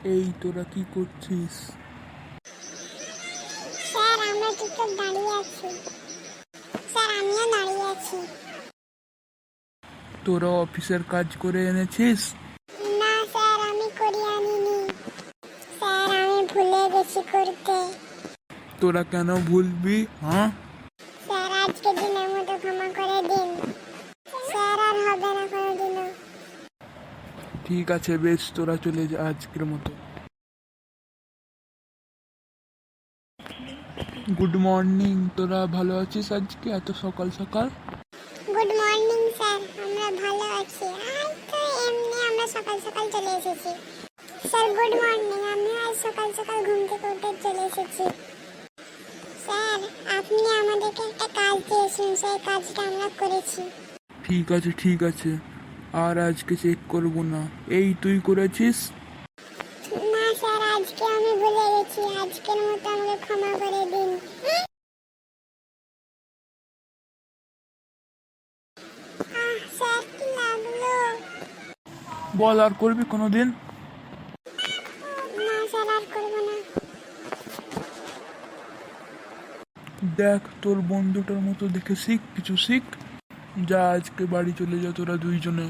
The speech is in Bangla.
এই তোরা কি করছিস? স্যার আমরা চুপচাপ দাঁড়িয়ে আছি। স্যার আমিও দাঁড়িয়ে আছি। তোরা অফিসের কাজ করে এনেছিস? না স্যার আমি করি আনিনি। স্যার আমি ভুলে গেছি করতে। তোরা কেন ভুলবি? হ্যাঁ, স্যার আজকে দিনের মতো ক্ষমা করে দিন। স্যার আর হবে না কোনোদিনও। ঠিক আছে, বেশ, তোরা চলে যা আজকের মতো। Good morning. তোরা ভালো আছিস আজকে এত সকাল সকাল? গুড মর্নিং স্যার, আমরা ভালো আছি। আজ তো এমনি আমরা সকাল সকাল চলে এসেছি। স্যার গুড মর্নিং, আমি আজ সকাল সকাল ঘুম থেকে উঠে চলে এসেছি। স্যার আপনি আমাদেরকে একটা কাজ দিয়েছেন, সেই কাজটা আমরা করেছি। ঠিক আছে, ঠিক আছে, আর আজকে চেক করবো না। এই তুই করেছিস? না স্যার আজকে আমি ভুলে গেছি, আজকের মতো আমাকে ক্ষমা করে দিন। স্যার কি লাগলো? বল, আর করবি কোনোদিন? না স্যার আর করবো না। দেখ, তোর বন্ধুটার মতো দেখে শিখ, কিছু শিখ। যা আজকে বাড়ি চলে যা তোরা দুইজনে।